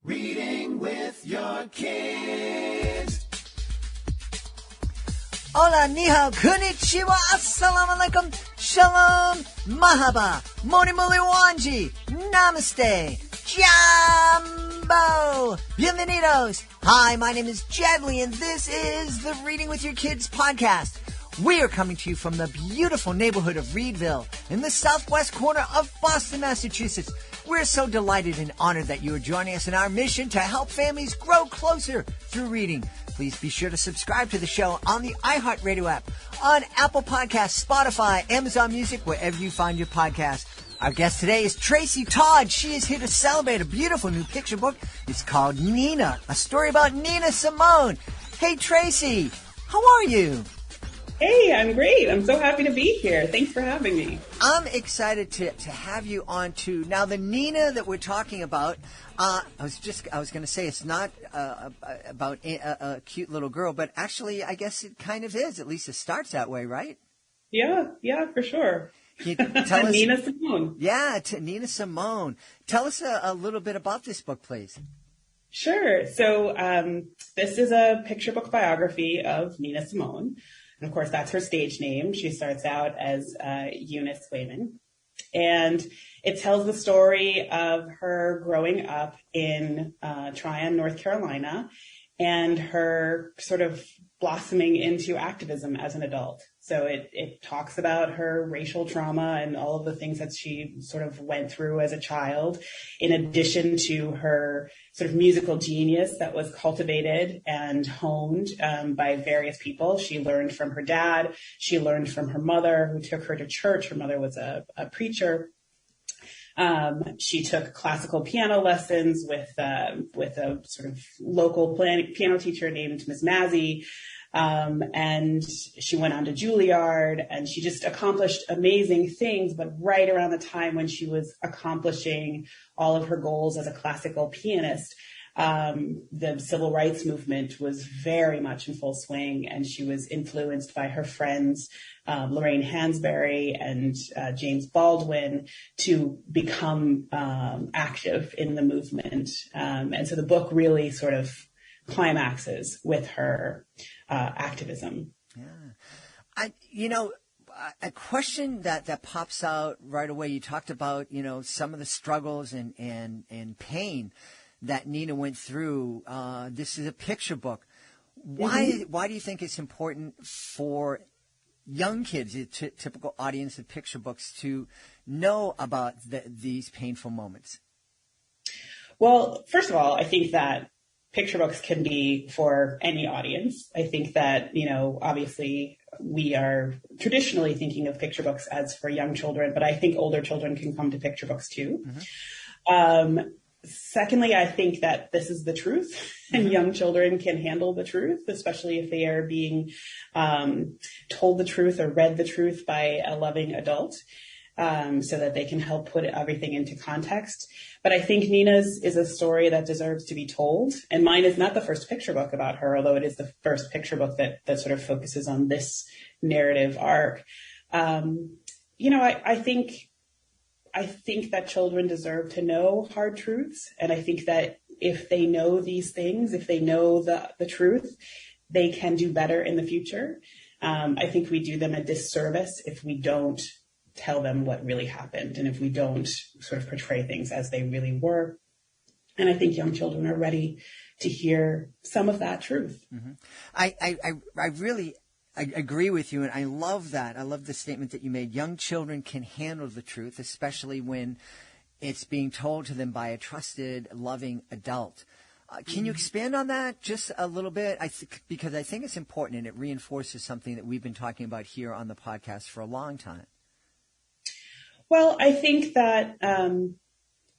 Reading with your kids. Hola, ni hao, konnichiwa, assalamu alaikum, shalom, mahaba, moni muli wanji, namaste, jambo, bienvenidos. Hi, my name is Jadley, and this is the Reading with Your Kids podcast. We are coming to you from the beautiful neighborhood of Reedville in the southwest corner of Boston, Massachusetts. We're so delighted and honored that you are joining us in our mission to help families grow closer through reading. Please be sure to subscribe to the show on the iHeartRadio app, on Apple Podcasts, Spotify, Amazon Music, wherever you find your podcast. Our guest today is Tracy Todd. She is here to celebrate a beautiful new picture book. It's called Nina, a story about Nina Simone. Hey, Tracy, how are you? Hey, I'm great. I'm so happy to be here. Thanks for having me. I'm excited to have you on too. Now, the Nina that we're talking about, I was going to say it's not about a cute little girl, but actually, I guess it kind of is. At least it starts that way, right? Yeah, for sure. Can you tell us, Nina Simone. Yeah, Nina Simone. Tell us a little bit about this book, please. Sure. So this is a picture book biography of Nina Simone. And of course, that's her stage name. She starts out as Eunice Wayman. And it tells the story of her growing up in Tryon, North Carolina, and her sort of blossoming into activism as an adult. So it talks about her racial trauma and all of the things that she sort of went through as a child, in addition to her sort of musical genius that was cultivated and honed by various people. She learned from her dad. She learned from her mother, who took her to church. Her mother was a preacher. She took classical piano lessons with a sort of local piano teacher named Miss Mazzy. And she went on to Juilliard, and she just accomplished amazing things. But right around the time when she was accomplishing all of her goals as a classical pianist, the civil rights movement was very much in full swing, and she was influenced by her friends, Lorraine Hansberry and James Baldwin, to become active in the movement. And so the book really sort of climaxes with her activism. Yeah. A question that pops out right away. You talked about, some of the struggles and pain that Nina went through. This is a picture book. Why do you think it's important for young kids, the typical audience of picture books, to know about these painful moments? Well, first of all, I think that picture books can be for any audience. I think that, obviously we are traditionally thinking of picture books as for young children, but I think older children can come to picture books too. Secondly, I think that this is the truth, and young children can handle the truth, especially if they are being told the truth or read the truth by a loving adult, so that they can help put everything into context. But I think Nina's is a story that deserves to be told, and mine is not the first picture book about her, although it is the first picture book that sort of focuses on this narrative arc. I think that children deserve to know hard truths. And I think that if they know these things, if they know the truth, they can do better in the future. I think we do them a disservice if we don't tell them what really happened, and if we don't sort of portray things as they really were. And I think young children are ready to hear some of that truth. I agree with you, and I love that. I love the statement that you made. Young children can handle the truth, especially when it's being told to them by a trusted, loving adult. Can you expand on that just a little bit? Because I think it's important, and it reinforces something that we've been talking about here on the podcast for a long time. Well, I think that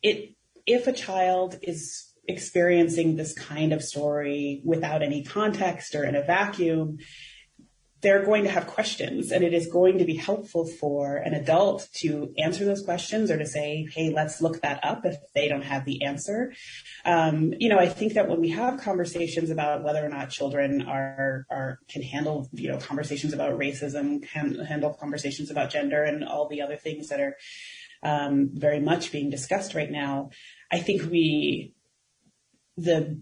if a child is experiencing this kind of story without any context or in a vacuum, they're going to have questions, and it is going to be helpful for an adult to answer those questions or to say, hey, let's look that up if they don't have the answer. I think that when we have conversations about whether or not children can handle, conversations about racism, can handle conversations about gender and all the other things that are very much being discussed right now, I think we the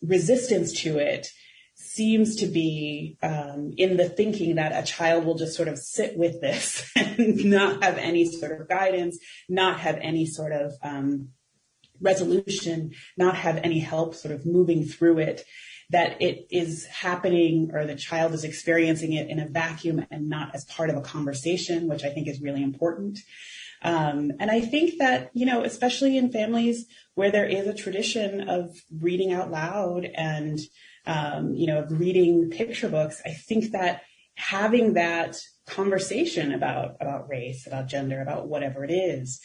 resistance to it seems to be in the thinking that a child will just sort of sit with this and not have any sort of guidance, not have any sort of resolution, not have any help sort of moving through it, that it is happening or the child is experiencing it in a vacuum and not as part of a conversation, which I think is really important. And I think that, especially in families where there is a tradition of reading out loud and, of reading picture books, I think that having that conversation about race, about gender, about whatever it is,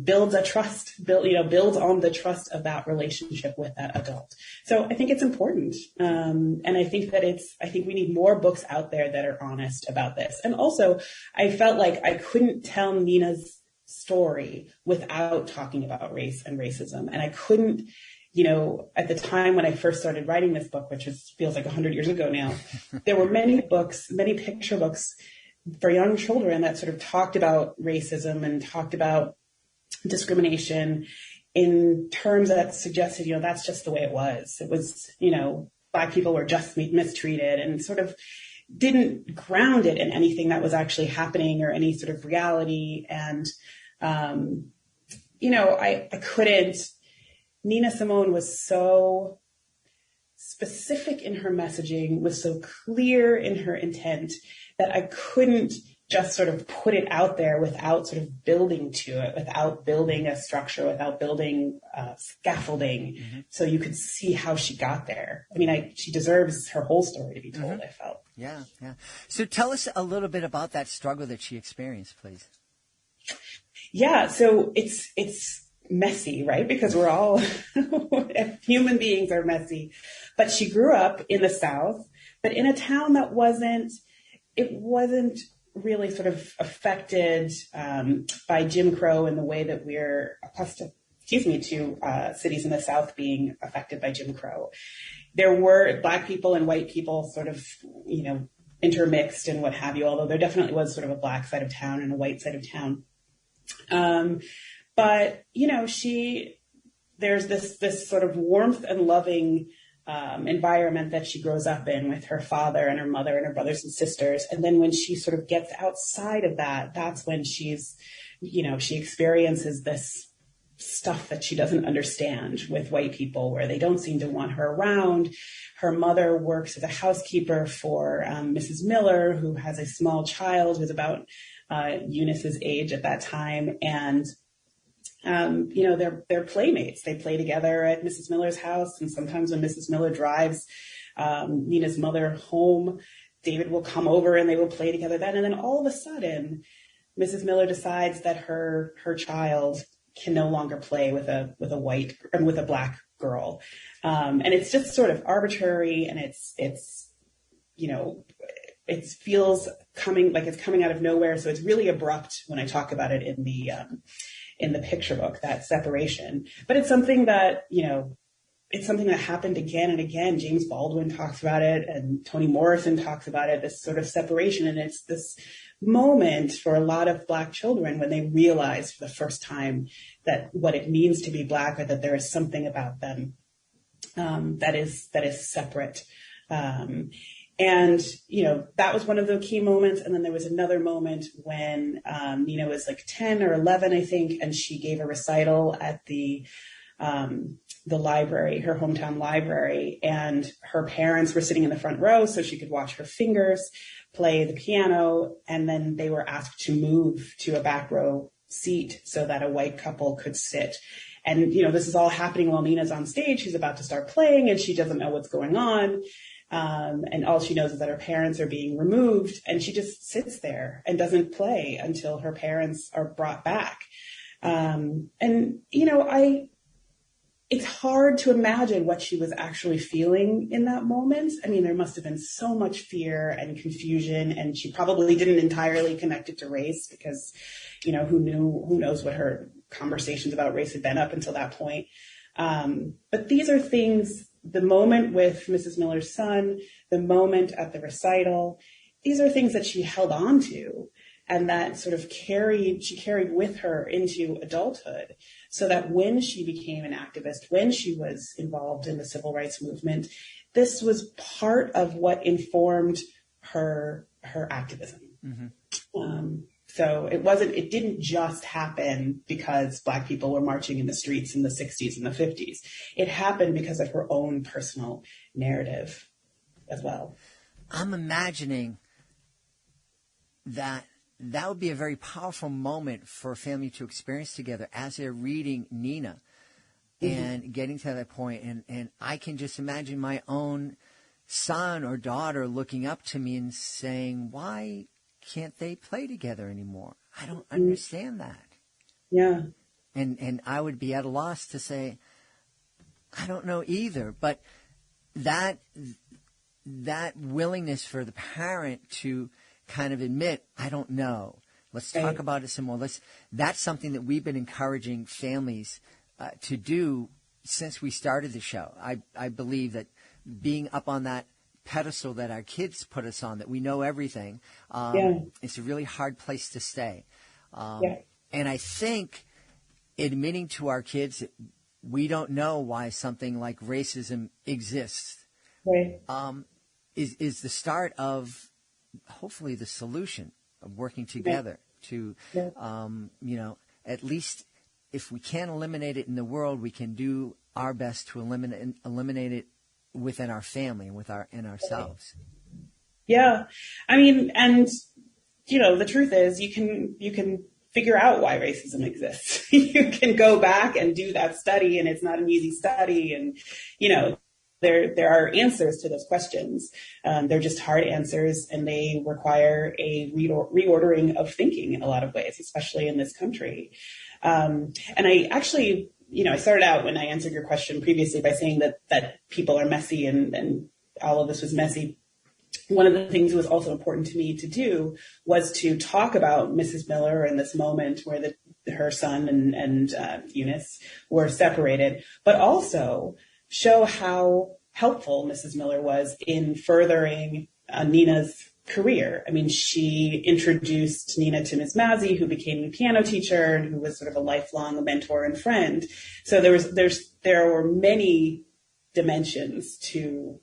builds on the trust of that relationship with that adult. So I think it's important. And I think that I think we need more books out there that are honest about this. And also I felt like I couldn't tell Nina's story without talking about race and racism. And I couldn't, at the time when I first started writing this book, which feels like 100 years ago now, there were many picture books for young children that sort of talked about racism and talked about discrimination in terms that suggested, that's just the way it was. It was, Black people were just mistreated, and sort of didn't ground it in anything that was actually happening or any sort of reality. And, I couldn't. Nina Simone was so specific in her messaging, was so clear in her intent, that I couldn't just sort of put it out there without sort of building to it, without building a structure, without building scaffolding, so you could see how she got there. I mean, she deserves her whole story to be told, I felt. Yeah. So tell us a little bit about that struggle that she experienced, please. Yeah, so it's messy, right? Because we're all human beings are messy. But she grew up in the South, but in a town that wasn't really sort of affected by Jim Crow in the way that we're accustomed, to cities in the South being affected by Jim Crow. There were Black people and white people sort of, intermixed and what have you, although there definitely was sort of a Black side of town and a white side of town. But, there's this sort of warmth and loving environment that she grows up in with her father and her mother and her brothers and sisters. And then when she sort of gets outside of that, that's when she experiences this stuff that she doesn't understand with white people, where they don't seem to want her around. Her mother works as a housekeeper for Mrs. Miller, who has a small child who's about Eunice's age at that time. And they're playmates. They play together at Mrs. Miller's house. And sometimes when Mrs. Miller drives Nina's mother home, David will come over and they will play together then. And then all of a sudden, Mrs. Miller decides that her child can no longer play with a Black girl. And it's just sort of arbitrary, and it feels it's coming out of nowhere. So it's really abrupt when I talk about it in the picture book, that separation. But it's something that, happened again and again. James Baldwin talks about it, and Toni Morrison talks about it, this sort of separation. And it's this moment for a lot of Black children when they realize for the first time that what it means to be Black, or that there is something about them that is separate. And, that was one of the key moments. And then there was another moment when Nina was like 10 or 11, I think, and she gave a recital at the library, her hometown library, and her parents were sitting in the front row so she could watch her fingers play the piano. And then they were asked to move to a back row seat so that a white couple could sit. And, this is all happening while Nina's on stage. She's about to start playing and she doesn't know what's going on. And all she knows is that her parents are being removed, and she just sits there and doesn't play until her parents are brought back. It's hard to imagine what she was actually feeling in that moment. I mean, there must have been so much fear and confusion, and she probably didn't entirely connect it to race because, who knows what her conversations about race had been up until that point. But these are things, the moment with Mrs. Miller's son, the moment at the recital, these are things that she held on to and that sort of she carried with her into adulthood, so that when she became an activist, when she was involved in the civil rights movement, this was part of what informed her activism. So it didn't just happen because Black people were marching in the streets in the 60s and the 50s. It happened because of her own personal narrative as well. I'm imagining that would be a very powerful moment for a family to experience together as they're reading Nina and getting to that point. And I can just imagine my own son or daughter looking up to me and saying, why can't they play together anymore? I don't understand that. Yeah. And I would be at a loss to say, I don't know either. But that willingness for the parent to kind of admit, I don't know. Let's talk about it some more. That's something that we've been encouraging families to do since we started the show. I believe that being up on that pedestal that our kids put us on, that we know everything, it's a really hard place to stay. And I think admitting to our kids that we don't know why something like racism exists is the start of hopefully the solution of working together to, at least if we can't eliminate it in the world, we can do our best to eliminate it within our family and in ourselves. Yeah. I mean, and, the truth is you can figure out why racism exists. You can go back and do that study, and it's not an easy study. And, there are answers to those questions. They're just hard answers, and they require a reordering of thinking in a lot of ways, especially in this country. And I actually, I started out when I answered your question previously by saying that people are messy and all of this was messy. One of the things that was also important to me to do was to talk about Mrs. Miller in this moment where her son and Eunice were separated, but also show how helpful Mrs. Miller was in furthering Nina's career. I mean, she introduced Nina to Ms. Mazzy, who became a piano teacher and who was sort of a lifelong mentor and friend. So there were many dimensions to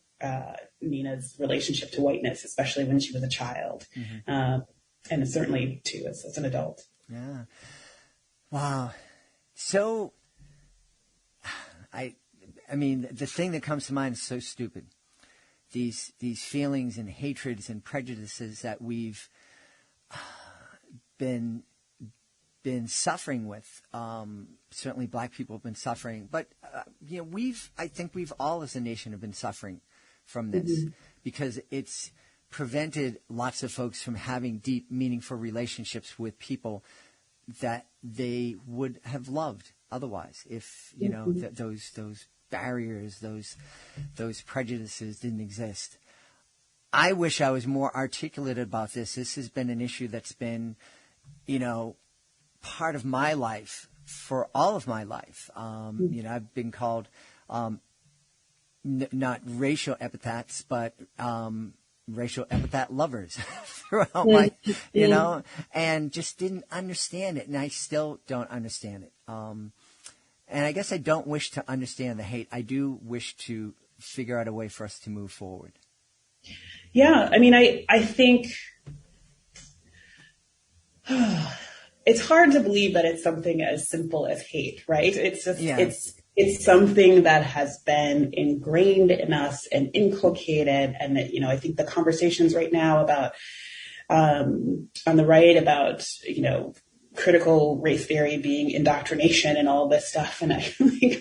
Nina's relationship to whiteness, especially when she was a child, and certainly too as an adult. Yeah. Wow. So, I mean, the thing that comes to mind is so stupid. These feelings and hatreds and prejudices that we've been suffering with. Certainly, Black people have been suffering, but I think we've all as a nation have been suffering from this because it's prevented lots of folks from having deep, meaningful relationships with people that they would have loved otherwise if those barriers, those prejudices didn't exist. I wish I was more articulate about this. This has been an issue that's been, part of my life for all of my life. I've been called not racial epithets, but racial epithet lovers throughout my, and just didn't understand it, and I still don't understand it. And I guess I don't wish to understand the hate. I do wish to figure out a way for us to move forward. Yeah, I mean, I think it's hard to believe that it's something as simple as hate, right? It's just, it's something that has been ingrained in us and inculcated. And that, I think the conversations right now about, on the right about, critical race theory being indoctrination and all this stuff. And I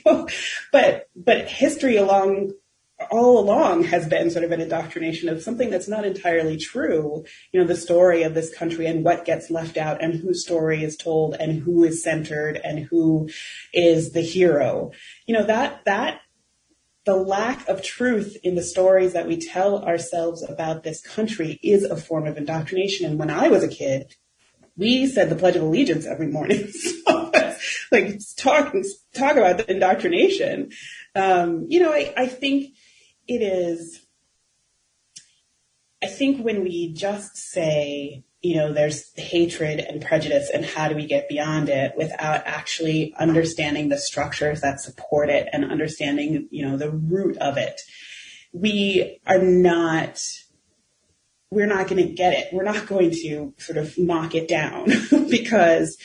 go, but history all along has been sort of an indoctrination of something that's not entirely true. The story of this country and what gets left out and whose story is told and who is centered and who is the hero. That the lack of truth in the stories that we tell ourselves about this country is a form of indoctrination. And when I was a kid, we said the Pledge of Allegiance every morning. So like talk about the indoctrination. I think it is, I think when we just say there's hatred and prejudice, and how do we get beyond it without actually understanding the structures that support it and understanding, the root of it. We're not going to get it. We're not going to sort of knock it down because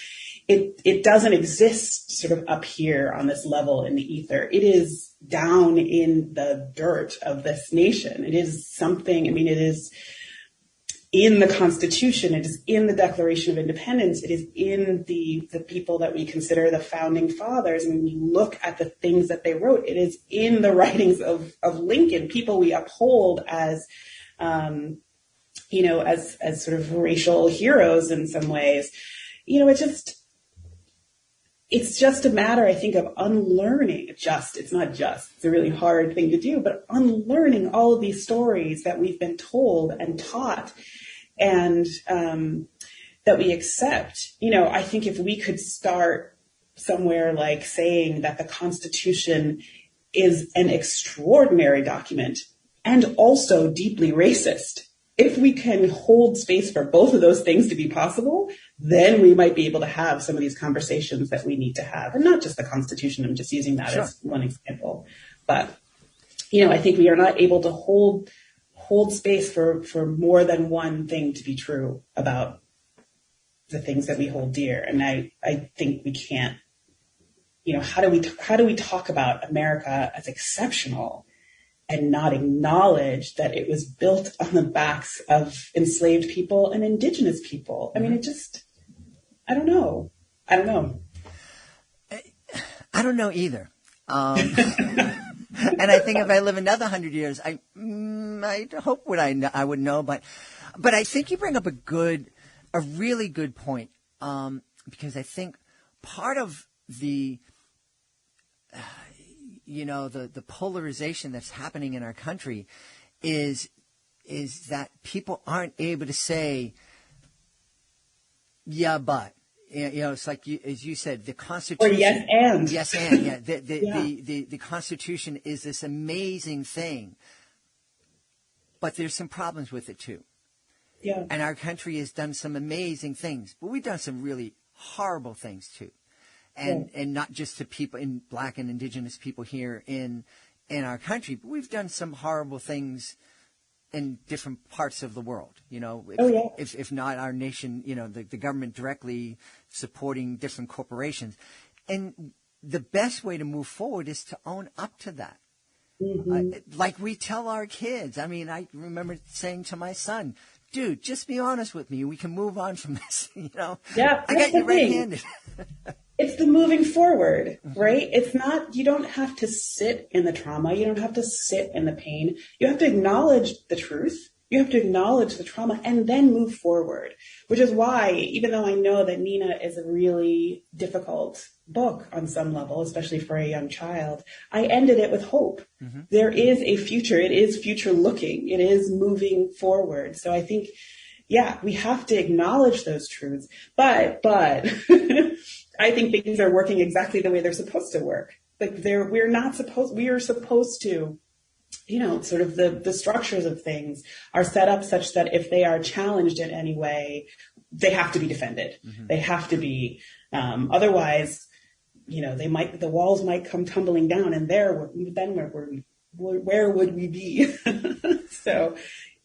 it doesn't exist sort of up here on this level in the ether. It is down in the dirt of this nation. It is something, it is in the Constitution, it is in the Declaration of Independence, it is in the people that we consider the founding fathers. And when you look at the things that they wrote, it is in the writings of Lincoln, people we uphold as, as sort of racial heroes in some ways. It's just a matter, I think, of unlearning. It's a really hard thing to do, but unlearning all of these stories that we've been told and taught and that we accept. I think if we could start somewhere like saying that the Constitution is an extraordinary document and also deeply racist, if we can hold space for both of those things to be possible, then we might be able to have some of these conversations that we need to have. And not just the Constitution, I'm just using that as one example. But, I think we are not able to hold space for more than one thing to be true about the things that we hold dear. And I think we can't, how do we talk about America as exceptional and not acknowledge that it was built on the backs of enslaved people and indigenous people? I don't know. I don't know either. And I think if I live another 100 years, I hope I would know. But I think you bring up a really good point, because I think part of the the polarization that's happening in our country is that people aren't able to say, yeah, but. It's like as you said, the Constitution. Or yes and. Yes and, yeah. The Constitution is this amazing thing, but there's some problems with it too. Yeah. And our country has done some amazing things, but we've done some really horrible things too. And not just to people in Black and Indigenous people here in our country, but we've done some horrible things in different parts of the world. If not our nation, the government directly supporting different corporations. And the best way to move forward is to own up to that. Mm-hmm. Like we tell our kids. I remember saying to my son, dude, just be honest with me. We can move on from this. Yeah, I got you right-handed. It's the moving forward, right? It's not, you don't have to sit in the trauma. You don't have to sit in the pain. You have to acknowledge the truth. You have to acknowledge the trauma and then move forward, which is why, even though I know that Nina is a really difficult book on some level, especially for a young child, I ended it with hope. Mm-hmm. There is a future. It is future looking. It is moving forward. So I think, we have to acknowledge those truths, but I think things are working exactly the way they're supposed to work. Like we are supposed to, sort of the structures of things are set up such that if they are challenged in any way, they have to be defended. Mm-hmm. They have to be, otherwise, the walls might come tumbling down, and where would we be? So,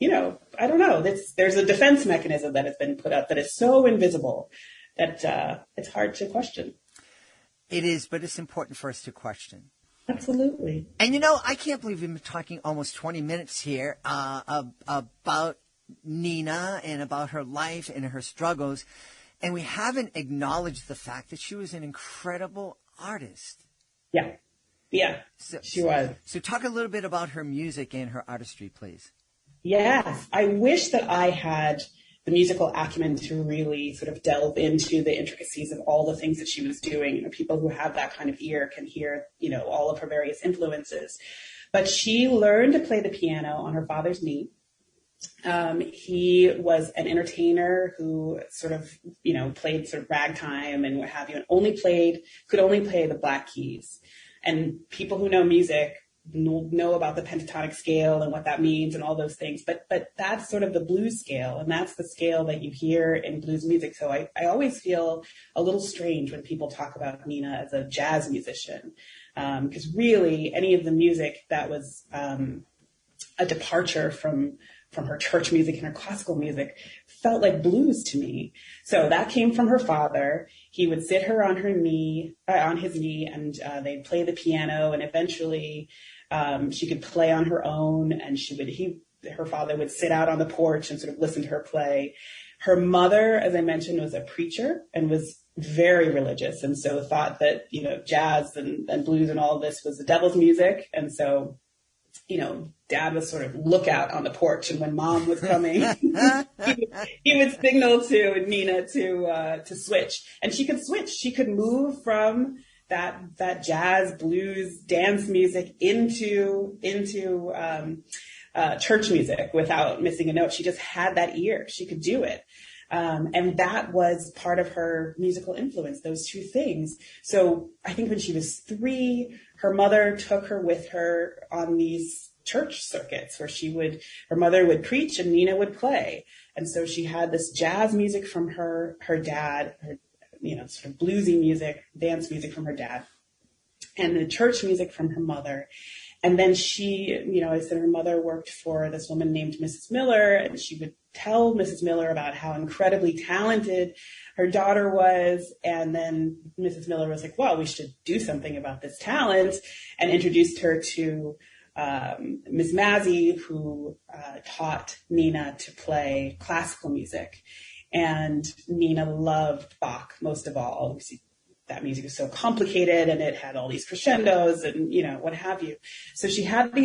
I don't know. There's a defense mechanism that has been put up that is so invisible that it's hard to question. It is, but it's important for us to question. Absolutely. And I can't believe we've been talking almost 20 minutes here about Nina and about her life and her struggles, and we haven't acknowledged the fact that she was an incredible artist. Yeah. She was. So talk a little bit about her music and her artistry, please. Yes. I wish that I had the musical acumen to really sort of delve into the intricacies of all the things that she was doing. People who have that kind of ear can hear, all of her various influences. But she learned to play the piano on her father's knee. He was an entertainer who sort of, played sort of ragtime and what have you, and could only play the black keys. And people who know music know about the pentatonic scale and what that means and all those things. But that's sort of the blues scale, and that's the scale that you hear in blues music. So I always feel a little strange when people talk about Nina as a jazz musician, because really any of the music that was a departure from her church music and her classical music felt like blues to me. So that came from her father. He would sit her on his knee, and they'd play the piano, and eventually she could play on her own, and her father would sit out on the porch and sort of listen to her play. Her mother, as I mentioned, was a preacher and was very religious, and so thought that, jazz and blues and all of this was the devil's music. And so, Dad was sort of lookout on the porch, and when Mom was coming, he would signal to Nina to switch, and she could switch. She could move from that jazz, blues, dance music into church music without missing a note. She just had that ear. She could do it. And that was part of her musical influence, those two things. So I think when she was 3, her mother took her with her on these church circuits where her mother would preach and Nina would play. And so she had this jazz music from her dad, sort of bluesy music, dance music from her dad, and the church music from her mother. And then she, I said her mother worked for this woman named Mrs. Miller, and she would tell Mrs. Miller about how incredibly talented her daughter was. And then Mrs. Miller was like, well, we should do something about this talent, and introduced her to Miss Mazzy, who taught Nina to play classical music. And Nina loved Bach most of all. That music was so complicated, and it had all these crescendos and, what have you. So she had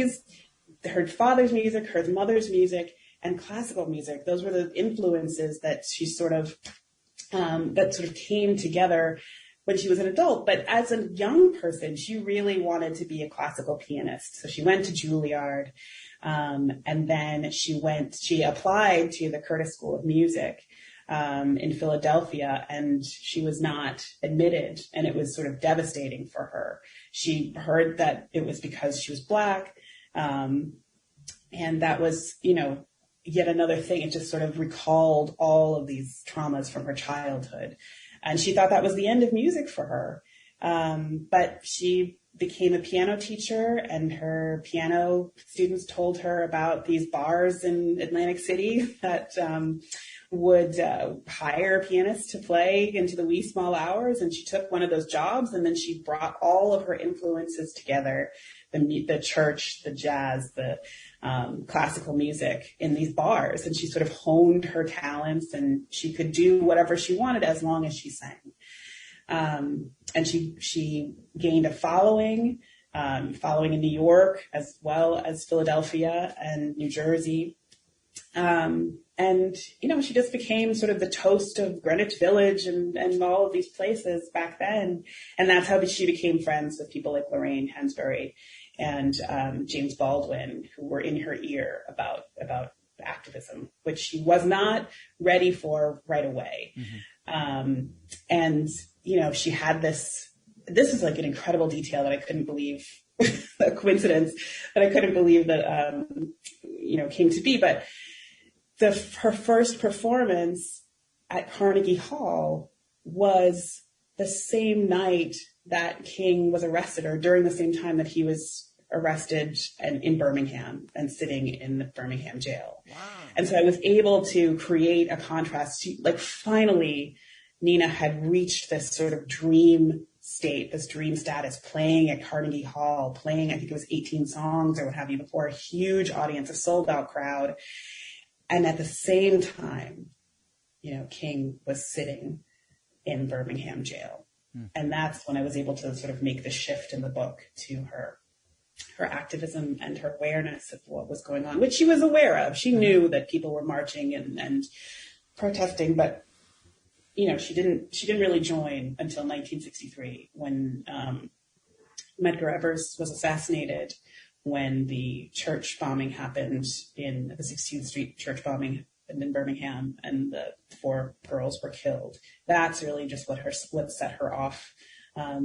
her father's music, her mother's music, and classical music. Those were the influences that she sort of came together when she was an adult. But as a young person, she really wanted to be a classical pianist. So she went to Juilliard, and then she applied to the Curtis School of Music in Philadelphia, and she was not admitted, and it was sort of devastating for her. She heard that it was because she was Black, and that was, yet another thing. It just sort of recalled all of these traumas from her childhood, and she thought that was the end of music for her. But she became a piano teacher, and her piano students told her about these bars in Atlantic City that would hire pianists to play into the wee small hours. And she took one of those jobs, and then she brought all of her influences together, the church, the jazz, the classical music in these bars. And she sort of honed her talents, and she could do whatever she wanted as long as she sang. And she gained a following in New York as well as Philadelphia and New Jersey. And, she just became sort of the toast of Greenwich Village and all of these places back then. And that's how she became friends with people like Lorraine Hansberry and James Baldwin, who were in her ear about activism, which she was not ready for right away. Mm-hmm. And, she had this is like an incredible detail that I couldn't believe, a coincidence that I couldn't believe that, came to be. But her first performance at Carnegie Hall was the same night that King was arrested, or during the same time that he was arrested and in Birmingham and sitting in the Birmingham jail. Wow. And so I was able to create a contrast. Finally, Nina had reached this sort of dream state, this dream status, playing at Carnegie Hall, playing, I think it was 18 songs or what have you, before a huge audience, a sold out crowd. And at the same time, King was sitting in Birmingham jail. Mm. And that's when I was able to sort of make the shift in the book to her activism and her awareness of what was going on, which she was aware of. She knew that people were marching and protesting, but, she didn't really join until 1963 when Medgar Evers was assassinated, when the church bombing happened in the 16th Street church bombing in Birmingham, and the 4 girls were killed. That's really just what set her off. I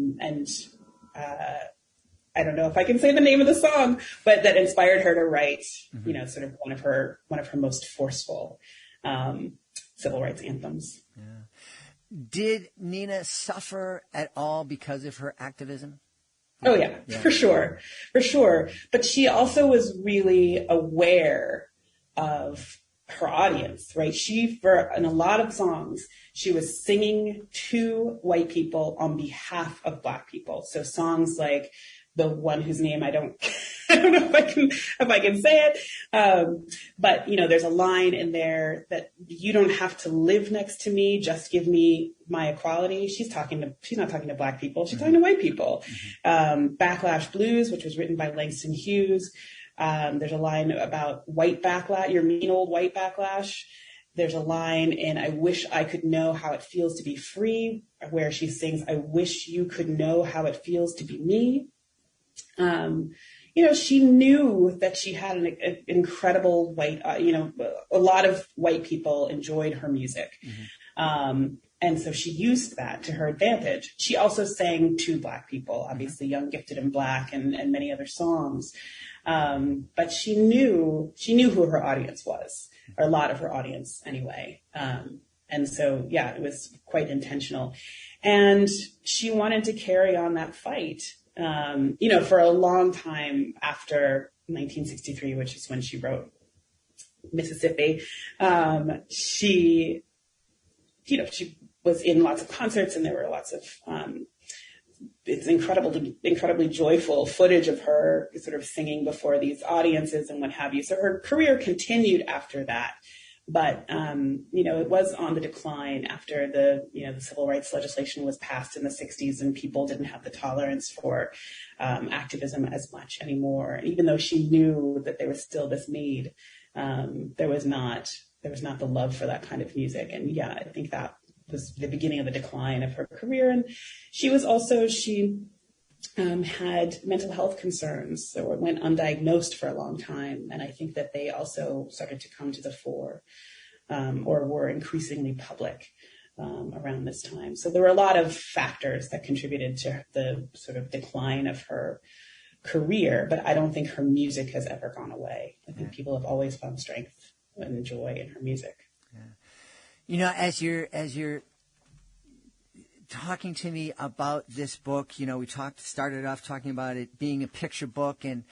I don't know if I can say the name of the song, but that inspired her to write, sort of one of her most forceful civil rights anthems. Yeah. Did Nina suffer at all because of her activism? Oh yeah, for sure. But she also was really aware of her audience, right? In a lot of songs, she was singing to white people on behalf of Black people. So songs like the one whose name I don't know if I can say it. But there's a line in there that you don't have to live next to me, just give me my equality. She's not talking to Black people. She's talking to white people. Backlash Blues, which was written by Langston Hughes. There's a line about white backlash, your mean old white backlash. There's a line in I Wish I Could Know How It Feels to Be Free, where she sings, I wish you could know how it feels to be me. She knew that she had an incredible white, a lot of white people enjoyed her music. And so she used that to her advantage. She also sang to Black people, obviously Young, Gifted, and Black and many other songs. But she knew who her audience was, or a lot of her audience anyway. And so, yeah, it was quite intentional. And she wanted to carry on that fight. For a long time after 1963, which is when she wrote Mississippi, she was in lots of concerts, and there were lots of, it's incredibly joyful footage of her sort of singing before these audiences and what have you. So her career continued after that. But, it was on the decline after the civil rights legislation was passed in the 60s, and people didn't have the tolerance for activism as much anymore. And even though she knew that there was still this need, there was not the love for that kind of music. And yeah, I think that was the beginning of the decline of her career. And she had mental health concerns, so it went undiagnosed for a long time. And I think that they also started to come to the fore, or were increasingly public around this time. So there were a lot of factors that contributed to the sort of decline of her career, but I don't think her music has ever gone away. I think people have always found strength and joy in her music. Yeah. As you're talking to me about this book, we started off talking about it being a picture book and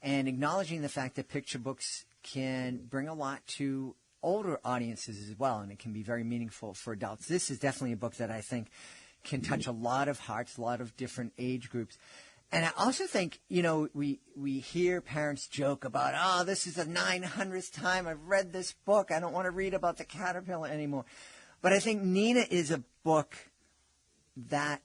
acknowledging the fact that picture books can bring a lot to older audiences as well, and it can be very meaningful for adults. This is definitely a book that I think can touch a lot of hearts, a lot of different age groups. And I also think, we hear parents joke about, this is the 900th time I've read this book. I don't want to read about the caterpillar anymore. But I think Nina is a book that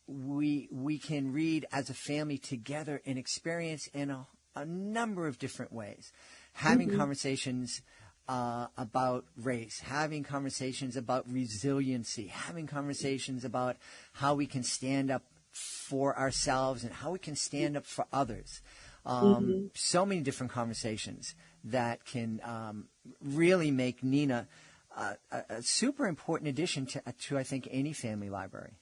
we can read as a family together and experience in a number of different ways. Having conversations about race, having conversations about resiliency, having conversations about how we can stand up for ourselves and how we can stand up for others. So many different conversations that can really make Nina a super important addition to I think, any family library.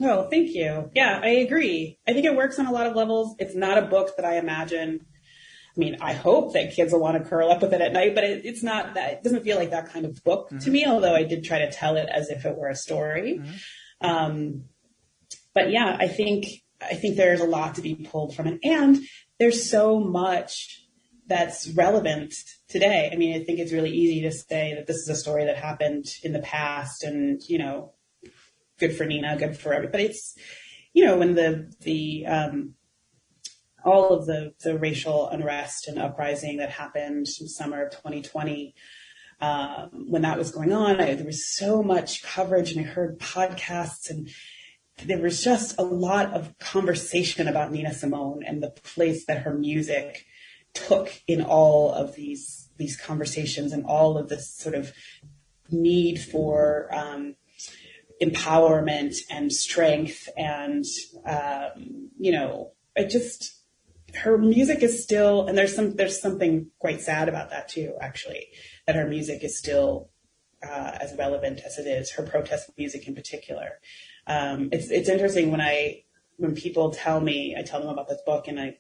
Oh, thank you. Yeah, I agree. I think it works on a lot of levels. It's not a book that I imagine. I mean, I hope that kids will want to curl up with it at night, but it's not that. It doesn't feel like that kind of book to me, although I did try to tell it as if it were a story. But yeah, I think there's a lot to be pulled from it. And there's so much that's relevant today. I mean, I think it's really easy to say that this is a story that happened in the past and, good for Nina, good for everybody. But it's, when the all of the racial unrest and uprising that happened in summer of 2020, when that was going on, there was so much coverage, and I heard podcasts, and there was just a lot of conversation about Nina Simone and the place that her music took in all of these conversations, and all of this sort of need for empowerment and strength. And, her music is still, and there's something quite sad about that too, actually, that her music is still as relevant as it is, her protest music in particular. It's interesting when when people tell me, I tell them about this book, and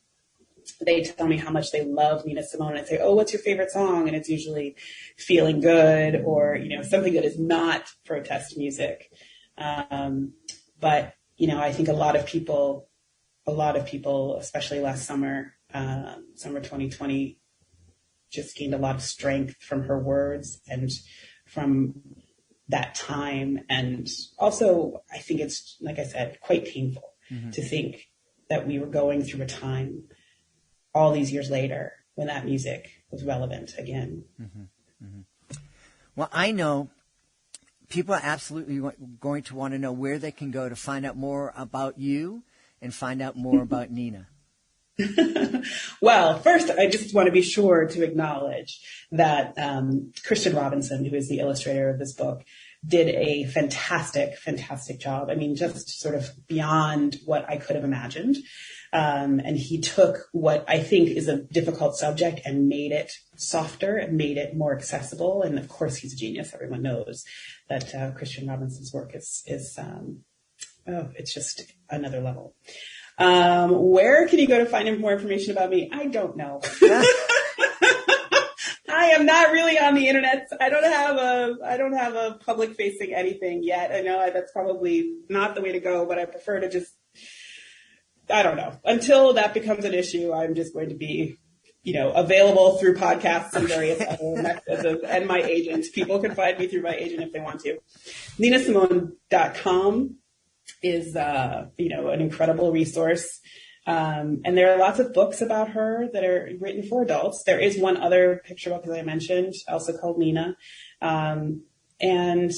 they tell me how much they love Nina Simone, and I say, oh, what's your favorite song? And it's usually Feeling Good, or, something that is not protest music. But, I think a lot of people, especially last summer, summer 2020, just gained a lot of strength from her words and from that time. And also, I think it's, like I said, quite painful to think that we were going through a time all these years later when that music was relevant again. Well, I know people are absolutely going to want to know where they can go to find out more about you and find out more about Nina. Well, first, I just want to be sure to acknowledge that Christian Robinson, who is the illustrator of this book, did a fantastic, fantastic job. I mean, just sort of beyond what I could have imagined. And he took what I think is a difficult subject and made it softer and made it more accessible. And of course, he's a genius. Everyone knows that Christian Robinson's work is it's just another level. Where can you go to find more information about me? I don't know. I am not really on the internet. I don't have a public facing anything yet. I know that's probably not the way to go, but I prefer to just, I don't know. Until that becomes an issue, I'm just going to be, available through podcasts and various other methods, and my agent. People can find me through my agent if they want to. NinaSimone.com is, an incredible resource. And there are lots of books about her that are written for adults. There is one other picture book, as I mentioned, also called Nina. And,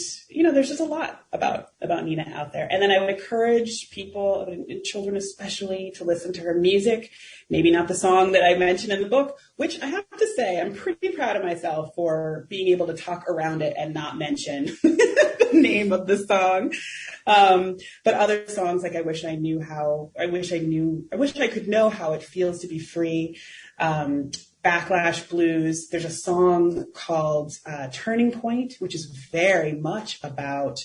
there's just a lot about Nina out there. And then I would encourage people, and children especially, to listen to her music. Maybe not the song that I mentioned in the book, which I have to say, I'm pretty proud of myself for being able to talk around it and not mention the name of the song. But other songs, like I wish I could know how it feels to be free. Backlash Blues. There's a song called Turning Point, which is very much about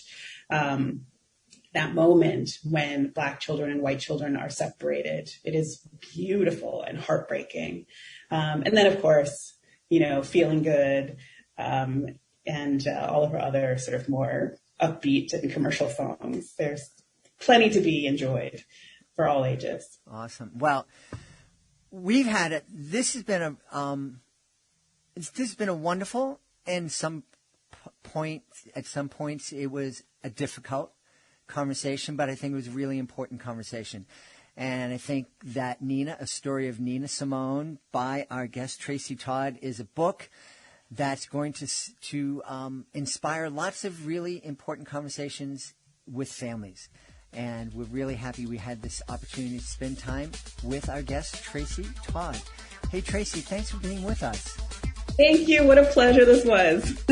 that moment when Black children and white children are separated. It is beautiful and heartbreaking. And then, of course, Feeling Good, and all of our other sort of more upbeat and commercial songs. There's plenty to be enjoyed for all ages. Awesome. Well, we've had it. This has been a wonderful, and at some points it was a difficult conversation, but I think it was a really important conversation. And I think that Nina, A Story of Nina Simone by our guest Tracy Todd, is a book that's going to inspire lots of really important conversations with families. And we're really happy we had this opportunity to spend time with our guest, Tracy Todd. Hey, Tracy, thanks for being with us. Thank you. What a pleasure this was.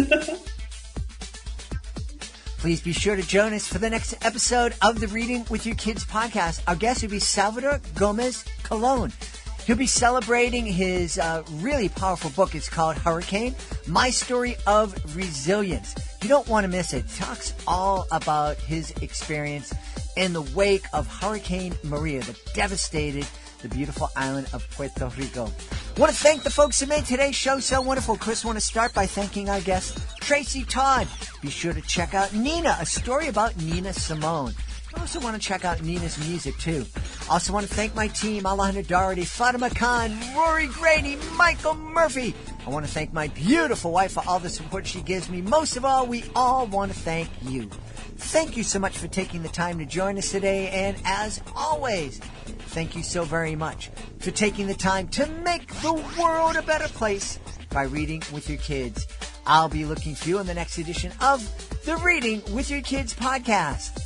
Please be sure to join us for the next episode of the Reading with Your Kids podcast. Our guest will be Salvador Gomez Colon. He'll be celebrating his really powerful book. It's called Hurricane, My Story of Resilience. You don't want to miss it. It talks all about his experience in the wake of Hurricane Maria that devastated the beautiful island of Puerto Rico. I want to thank the folks who made today's show so wonderful. Chris, I want to start by thanking our guest, Tracy Todd. Be sure to check out Nina, a story about Nina Simone. I also want to check out Nina's music, too. Also want to thank my team, Alejandra Doherty, Fatima Khan, Rory Grady, Michael Murphy. I want to thank my beautiful wife for all the support she gives me. Most of all, we all want to thank you. Thank you so much for taking the time to join us today. And as always, thank you so very much for taking the time to make the world a better place by reading with your kids. I'll be looking for you in the next edition of the Reading with Your Kids podcast.